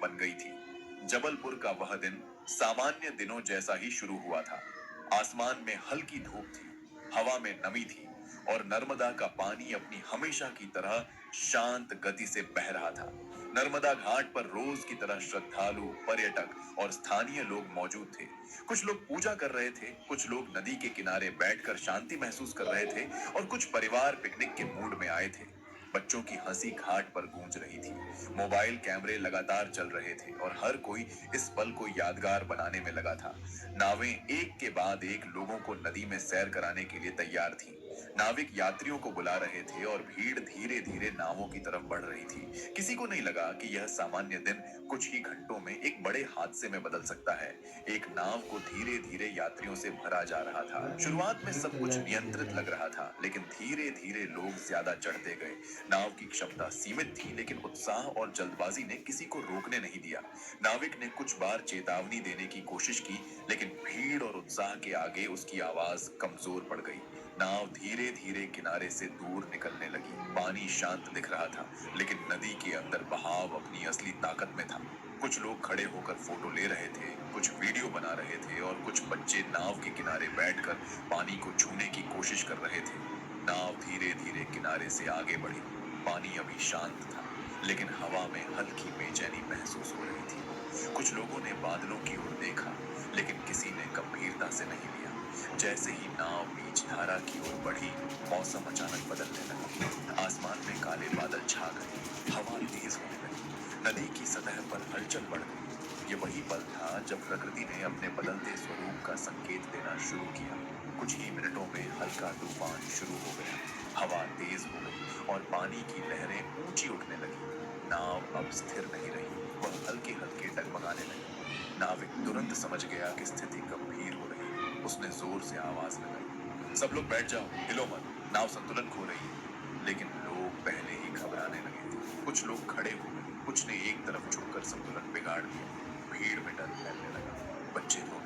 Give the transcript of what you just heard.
बन गई थी। जबलपुर का वह दिन सामान्य दिनों जैसा ही शुरू हुआ था। आसमान में हल्की धूप थी, हवा में नमी थी और नर्मदा का पानी अपनी हमेशा की तरह शांत गति से बह रहा था। नर्मदा घाट पर रोज की तरह श्रद्धालु, पर्यटक और स्थानीय लोग मौजूद थे। कुछ लोग पूजा कर रहे थे, कुछ लोग नदी के किनारे बैठकर शांति महसूस कर रहे थे और कुछ परिवार पिकनिक के मूड में आए थे। बच्चों की हंसी घाट पर गूंज रही थी। मोबाइल कैमरे लगातार चल रहे थे और हर कोई इस पल को यादगार बनाने में लगा था। नावें एक के बाद एक लोगों को नदी में सैर कराने के लिए तैयार थीं। नाविक यात्रियों को बुला रहे थे और भीड़ धीरे धीरे नावों की तरफ बढ़ रही थी। किसी को नहीं लगा कि यह सामान्य दिन कुछ ही घंटों में एक बड़े हादसे में बदल सकता है। एक नाव को धीरे धीरे यात्रियों से भरा जा रहा था। शुरुआत में सब कुछ नियंत्रित लग रहा था, लेकिन धीरे धीरे लोग ज्यादा चढ़ते गए। नाव की क्षमता सीमित थी, लेकिन उत्साह और जल्दबाजी ने किसी को रोकने नहीं दिया। नाविक ने कुछ बार चेतावनी देने की कोशिश की, लेकिन भीड़ और उत्साह के आगे उसकी आवाज कमजोर पड़ गई। नाव धीरे धीरे किनारे से दूर निकलने लगी। पानी शांत दिख रहा था, लेकिन नदी के अंदर बहाव अपनी असली ताकत में था। कुछ लोग खड़े होकर फोटो ले रहे थे, कुछ वीडियो बना रहे थे और कुछ बच्चे नाव के किनारे बैठकर पानी को छूने की कोशिश कर रहे थे। नाव धीरे धीरे किनारे से आगे बढ़ी। पानी अभी शांत था, लेकिन हवा में हल्की बेचैनी महसूस हो रही थी। कुछ लोगों ने बादलों की ओर देखा, लेकिन किसी ने गंभीरता से नहीं लिया। जैसे ही नाव बीच धारा की ओर बढ़ी, मौसम अचानक बदलने लगा। आसमान में काले बादल छा गए, हवा तेज होने लगी, नदी की सतह पर हलचल बढ़ गई। ये वही पल था जब प्रकृति ने अपने बदलते स्वरूप का संकेत देना शुरू किया। कुछ ही मिनटों में हल्का तूफान शुरू हो गया। हवा तेज हो गई और पानी की लहरें ऊंची उठने लगी। नाव अब स्थिर नहीं रही, वह हल्के हल्के डगमगाने लगी। नाविक तुरंत समझ गया कि स्थिति गंभीर हो रही है। उसने जोर से आवाज लगाई, सब लोग बैठ जाओ, हिलो मत, नाव संतुलन खो रही है। लेकिन लोग पहले ही घबराने लगे थे। कुछ लोग खड़े हो गए, कुछ ने एक तरफ झुककर संतुलन बिगाड़ दिया। भीड़ में डर फैलने लगा। बच्चे रोने